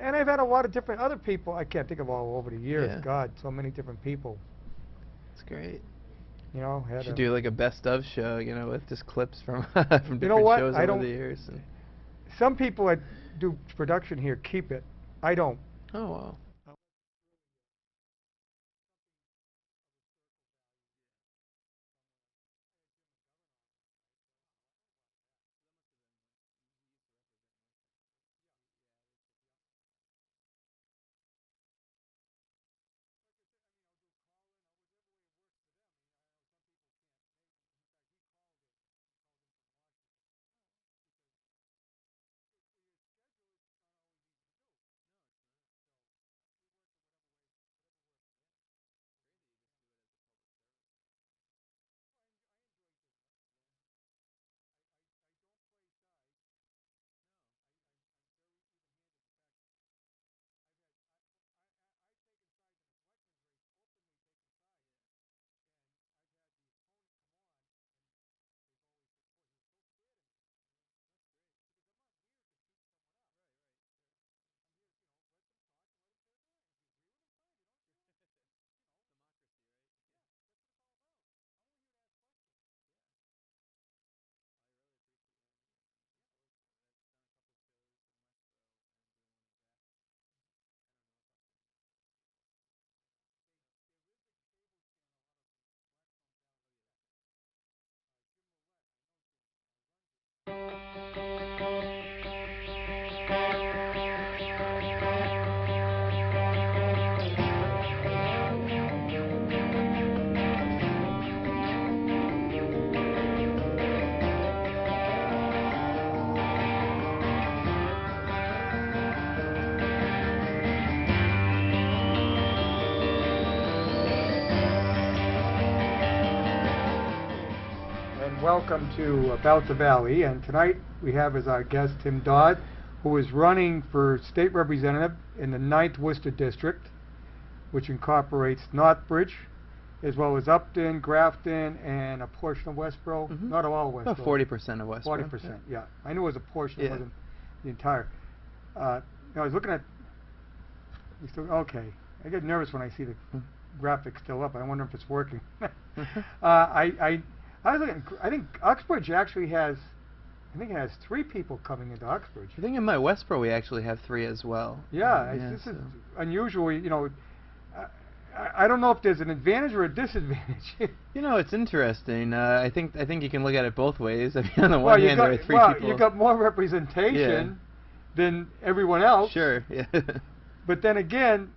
And I've had a lot of different other people. I can't think of all over the years. Yeah, God, so many different people. it's great. You know, You had should a. do like a best of show, with just clips from from You know different what? shows I over the don't. years. And Some people that do production here keep it. I don't. oh wow. And welcome to About the Valley. And tonight we have as our guest Tim Dodd, who is running for state representative in the Ninth Worcester District, which incorporates Northbridge, as well as Upton, Grafton, and a portion of Westboro. Mhm. Not all About Westboro. 40% of Westboro. 40%, yeah. I knew it was a portion, it Yeah. wasn't the entire. I was looking at, okay. I get nervous when I see the Mm. graphics still up. I wonder if it's working. Mhm. I was looking, I think Uxbridge actually has, I think it has 3 people coming into Uxbridge. I think in my Westboro we actually have 3 as well. Yeah, Yeah. this is So. unusual, I don't know if there's an advantage or a disadvantage. It's interesting. I think you can look at it both ways. I mean, on the Well, one hand, there are 3 people. you got more representation than everyone else. Sure. Yeah. But then again,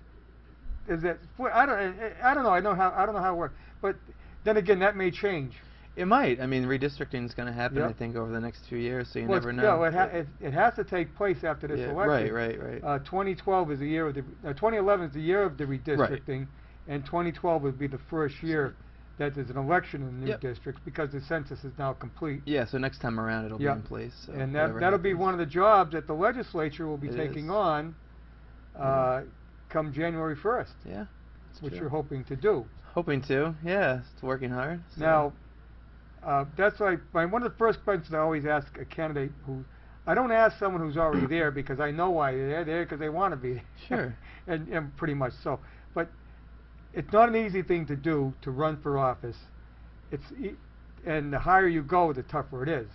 is that I don't know. I don't know how it works. But then again, that may change. It might. I mean, redistricting is going to happen, I Yep. think, over the next few years, so you Well, never know. yeah, well, it has to take place after this Yeah, election. right. 2012 is the year of the 2011 is the year of the redistricting, and 2012 would be the first year that there's an election in the new Yep. districts because the census is now complete. Yeah, so next time around it'll Yeah. be in place. So And whatever that'll be happens. one of the jobs that the legislature will be It taking is. on Yeah. come January 1st, Yeah, it's which true. you're hoping to do. Hoping to. Yeah, it's working hard. So. Now, that's why one of the first questions I always ask a candidate who, I don't ask someone who's already there because I know why they're there because they want to be. Sure. and pretty much so. But it's not an easy thing to do to run for office. And the higher you go, the tougher it is.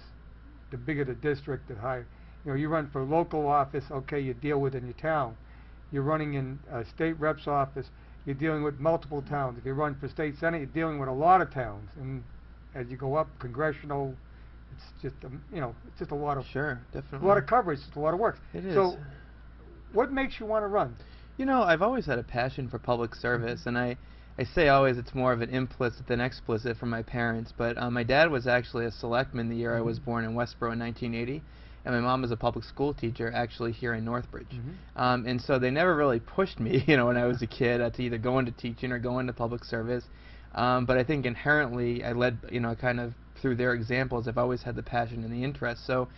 The bigger the district, the higher. You run for local office, okay, you deal with in your town. You're running in a state rep's office, you're dealing with multiple towns. If you run for state senate, you're dealing with a lot of towns. And as you go up, congressional, it's just it's just a lot of Sure, a definitely. lot of coverage, it's a lot of work. It is. So, what makes you want to run? I've always had a passion for public service, and I say always it's more of an implicit than explicit from my parents, but my dad was actually a selectman the year I was born in Westboro in 1980, and my mom was a public school teacher actually here in Northbridge. And so they never really pushed me, when I was a kid, to either go into teaching or go into public service. But I think inherently I led, kind of through their examples, I've always had the passion and the interest. So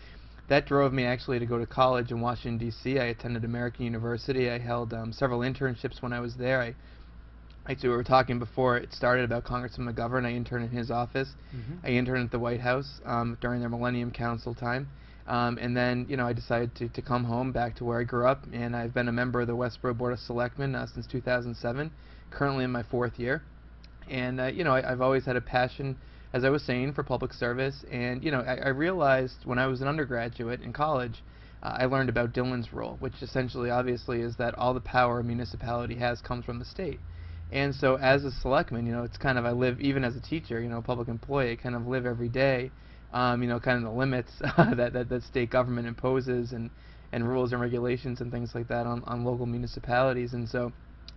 that drove me actually to go to college in Washington, D.C. I attended American University. I held several internships when I was there. Actually, we were talking before it started about Congressman McGovern. I interned in his office. I interned at the White House during their Millennium Council time. And then, I decided to come home back to where I grew up, and I've been a member of the Westboro Board of Selectmen since 2007, currently in my 4th year. And, I've always had a passion, as I was saying, for public service. And, I realized when I was an undergraduate in college, I learned about Dillon's rule, which essentially, obviously, is that all the power a municipality has comes from the state. And so as a selectman, it's kind of, I live, even as a teacher, public employee, I kind of live every day, kind of the limits that state government imposes and rules and regulations and things like that on local municipalities. And so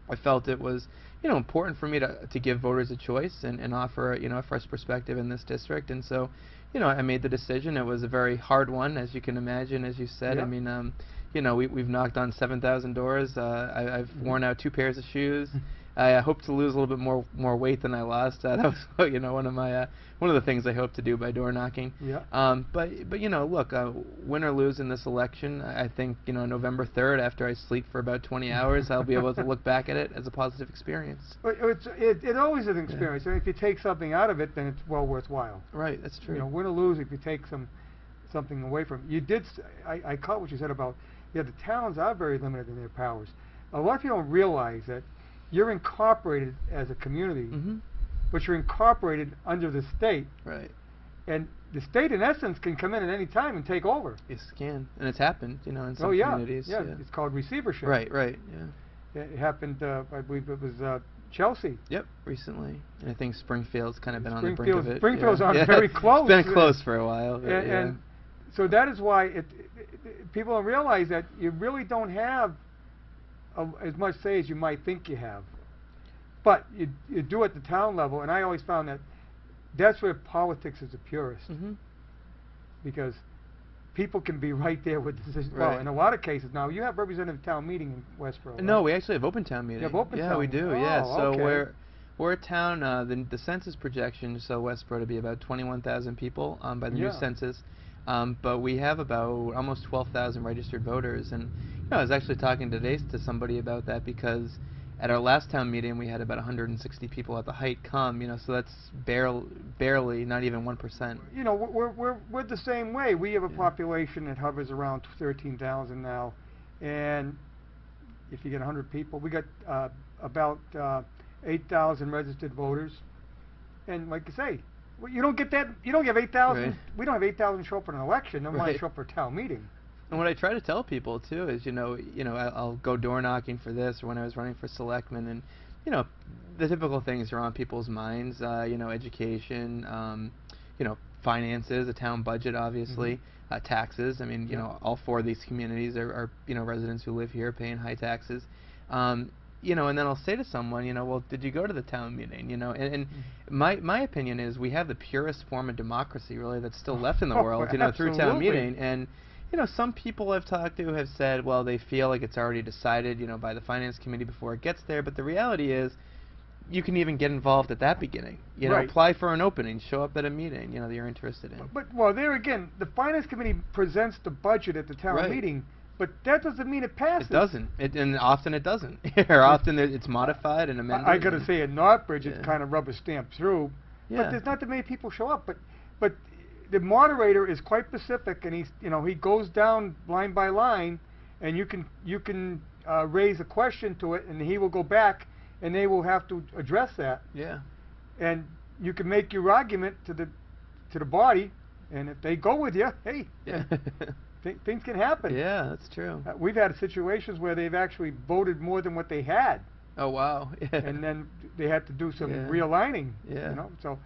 I felt it was, important for me to give voters a choice and offer, a fresh perspective in this district. And so, I made the decision. It was a very hard one, as you can imagine, as you said. Yeah. I mean, we've knocked on 7,000 doors. I've worn out 2 pairs of shoes. I hope to lose a little bit more weight than I lost. That was, one of the things I hope to do by door knocking. Yeah. But look, win or lose in this election, I think, November 3rd, after I sleep for about 20 hours, I'll be able to look back at it as a positive experience. But it always is an experience. I mean, if you take something out of it, then it's well worthwhile. Right, that's true. Win or lose, if you take something away from it. You did. I caught what you said about, the towns are very limited in their powers. A lot of people don't realize that you're incorporated as a community, but you're incorporated under the state. Right. And the state, in essence, can come in at any time and take over. Yes, it can. And it's happened, in some communities. Yeah, it's called receivership. Right, yeah. It happened, I believe it was Chelsea. Yep, recently. And I think Springfield's kind of been on the brink of it. Springfield's on very close. It's been close for a while. And so that is why people don't realize that you really don't have as much say as you might think you have. But you do at the town level, and I always found that that's where politics is the purest. Because people can be right there with decisions. Well, in a lot of cases now, you have representative town meeting in Westboro. No, right? We actually have open town meeting. You have open town we meeting. do, yeah. Oh, So okay. we're a town, the census projection show Westboro to be about 21,000 people by the new census. But we have about almost 12,000 registered voters. And I was actually talking today to somebody about that, because at our last town meeting we had about 160 people at the height come, so that's barely, not even 1%. We're the same way. We have a population that hovers around 13,000 now, and if you get 100 people, we got about 8,000 registered voters. And like I say, you don't get that. You don't have 8,000. Right. We don't have 8,000 show up for an election. Never mind Right. show up for a town meeting. And what I try to tell people too is, I'll go door knocking for this, or when I was running for selectman, and the typical things are on people's minds. Education, finances, a town budget, obviously, taxes. I mean, all 4 of these communities are residents who live here paying high taxes. And then I'll say to someone, well, did you go to the town meeting? And my opinion is we have the purest form of democracy, really, that's still left in the world, through town meeting. And some people I've talked to have said, well, they feel like it's already decided, by the finance committee before it gets there. But the reality is, you can even get involved at that beginning. Right. Apply for an opening, show up at a meeting, that you're interested in. But there again, the finance committee presents the budget at the town meeting. But that doesn't mean it passes. It doesn't. And often it doesn't. Or often it's modified and amended. I got to say, at Northbridge, it's kind of rubber stamped through. Yeah. But there's not that many people show up. But the moderator is quite specific, and he goes down line by line, and you can raise a question to it, and he will go back, and they will have to address that. Yeah. And you can make your argument to the body, and if they go with you, hey. Yeah. Things can happen. Yeah, that's true. We've had situations where they've actually voted more than what they had. Oh, wow. Yeah. And then they had to do some realigning. Yeah. So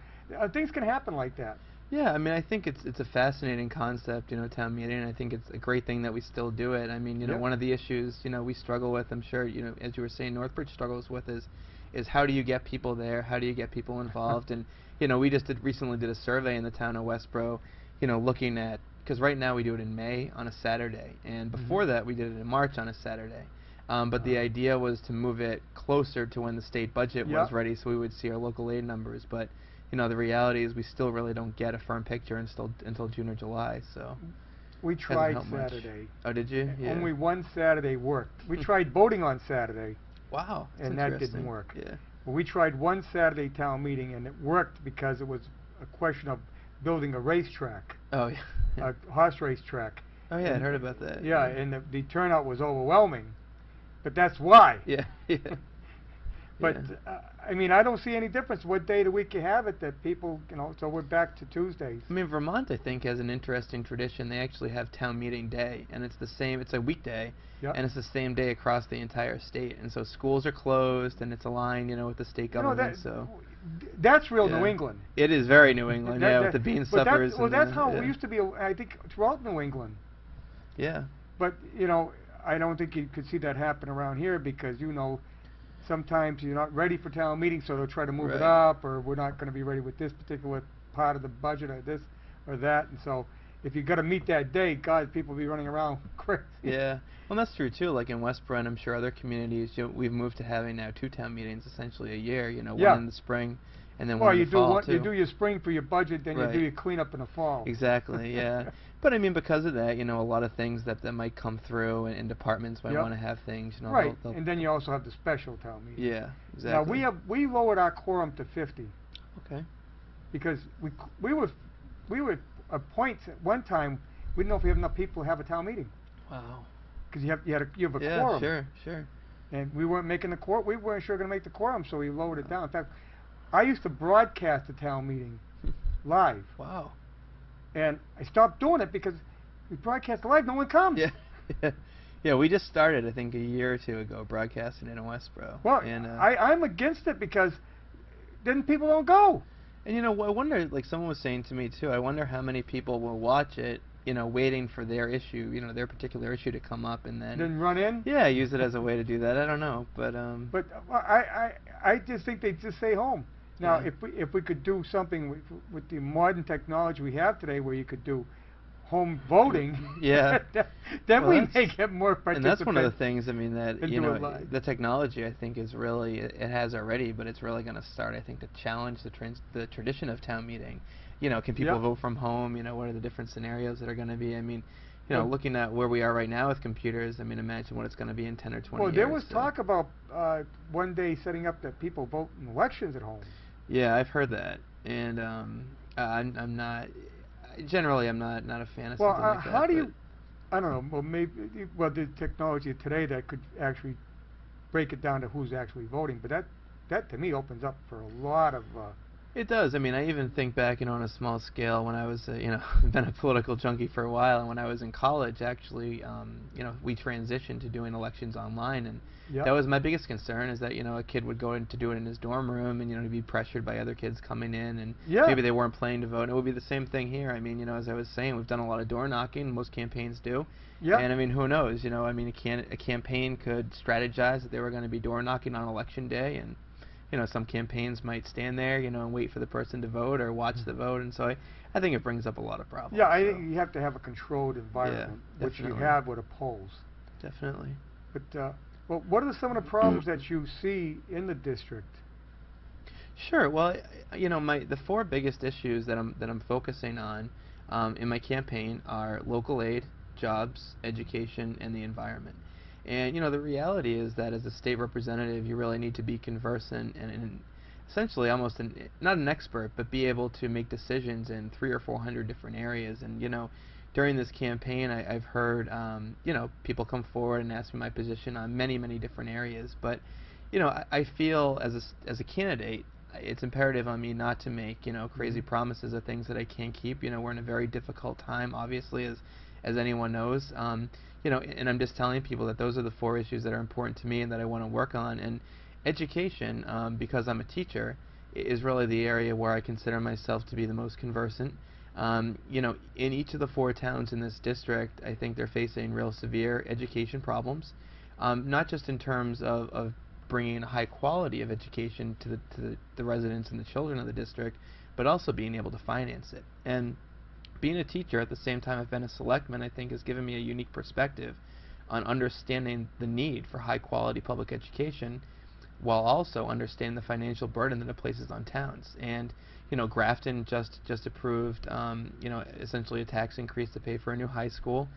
things can happen like that. Yeah, I mean, I think it's a fascinating concept, town meeting, and I think it's a great thing that we still do it. I mean, one of the issues, we struggle with, I'm sure, as you were saying, Northbridge struggles with is how do you get people there? How do you get people involved? And, we just recently did a survey in the town of Westboro, looking at, because right now we do it in May on a Saturday, and before that we did it in March on a Saturday. But the idea was to move it closer to when the state budget was ready, so we would see our local aid numbers. But the reality is we still really don't get a firm picture until June or July. So we tried Saturday. Oh, did you? Yeah. Only one Saturday worked. We tried voting on Saturday. Wow. And that didn't work. Yeah. But we tried one Saturday town meeting, and it worked because it was a question of building a racetrack, Oh yeah. a horse racetrack. Oh yeah, I'd And- heard about that. Yeah, and the turnout was overwhelming, but that's why. Yeah, yeah. But Yeah. I mean, I don't see any difference what day of the week you have it. That people, so we're back to Tuesdays. I mean, Vermont, I think, has an interesting tradition. They actually have town meeting day, and it's the same. It's a weekday, Yeah. and it's the same day across the entire state. And so schools are closed, and it's aligned, with the state government. So That's real New yeah. England. It is very New England, That- yeah, that- with the bean but suppers. Well, and that's the- how yeah. it used to be. I think throughout New England. Yeah. But I don't think you could see that happen around here because sometimes you're not ready for town meeting, so they'll try to move it Right. up, or we're not going to be ready with this particular part of the budget, or this or that, and so if you got to meet that day, God, people will be running around crazy. Yeah, well, that's true too. Like in Westboro, and I'm sure other communities, we've moved to having now 2 town meetings essentially a year. Yeah. One in the spring, and then Well, one in you the do fall too. you do your spring for your budget, then you Right. do your cleanup in the fall. Exactly, yeah. But I mean, because of that, a lot of things that might come through, and departments might Yep. want to have things, Right, they'll and then you also have the special town meeting. yeah, exactly. Now we lowered our quorum to 50 Okay. because we were at points at one time we didn't know if we have enough people to have a town meeting Wow. because you have a Yeah, quorum. sure. And we weren't making the quorum. We weren't sure going to make the quorum, so we lowered it down. In fact, I used to broadcast the town meeting live, Wow. and I stopped doing it because we broadcast live, no one comes. Yeah. Yeah, we just started, I think, a year or 2 ago, broadcasting it in Westboro. Well, and, I'm against it because then people don't go. And I wonder, like someone was saying to me too, I wonder how many people will watch it, waiting for their issue, their particular issue to come up, and Then run in. yeah, use it as a way to do that. I don't know, but But I just think they just stay home. Now, Yeah. if we could do something with the modern technology we have today, where you could do home voting, Yeah. then Well, we that's- may get more participants. and that's one of the things. I mean, that and do it live. the technology, I think, is really it has already, but it's really going to start, I think, to challenge the tradition of town meeting. Can people Yeah. vote from home? What are the different scenarios that are going to be? I mean, Well- looking at where we are right now with computers, I mean, imagine what it's going to be in 10 or 20 Well, years. there was so- talk about one day setting up that people vote in elections at home. Yeah, I've heard that, and I'm not. Generally, I'm not a fan of Well, something like that. how do but- you? I don't know. Well, maybe the technology today that could actually break it down to who's actually voting, but that to me opens up for a lot of. It does. I mean, I even think back, on a small scale when I was, been a political junkie for a while, and when I was in college, actually, we transitioned to doing elections online, and Yeah. that was my biggest concern, is that, a kid would go in to do it in his dorm room, and, to be pressured by other kids coming in, and Yeah. maybe they weren't planning to vote. And it would be the same thing here. I mean, as I was saying, we've done a lot of door knocking, most campaigns do. Yeah. And I mean, who knows? I mean, a campaign could strategize that they were going to be door knocking on election day, and some campaigns might stand there, and wait for the person to vote or watch the vote, and so I think it brings up a lot of problems. Yeah, I so. think you have to have a controlled environment, which you definitely. have with the polls. Definitely. But well, what are some of the problems that you see in the district? Sure. Well, the 4 biggest issues that I'm focusing on in my campaign are local aid, jobs, education, and the environment. And the reality is that as a state representative, you really need to be conversant and essentially almost not an expert, but be able to make decisions in 300 or 400 different areas. And during this campaign, I've heard people come forward and ask me my position on many different areas. But I feel as a candidate, it's imperative on me not to make crazy promises of things that I can't keep. We're in a very difficult time, obviously, as anyone knows. And I'm just telling people that those are the 4 issues that are important to me and that I want to work on. And education, because I'm a teacher, is really the area where I consider myself to be the most conversant. In each of the 4 towns in this district, I think they're facing real severe education problems, not just in terms of bringing a high quality of education to the residents and the children of the district, but also being able to finance it. And being a teacher at the same time I've been a selectman, I think has given me a unique perspective on understanding the need for high quality public education, while also understanding the financial burden that it places on towns. And Grafton just approved essentially a tax increase to pay for a new high school.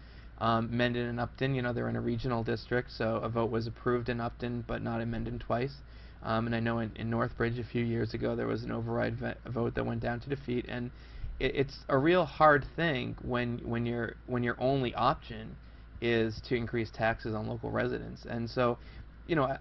Mendon and Upton, they're in a regional district, so a vote was approved in Upton but not in Mendon twice. And I know in Northbridge a few years ago there was an override vote that went down to defeat. And it's a real hard thing when your only option is to increase taxes on local residents. And so, you know,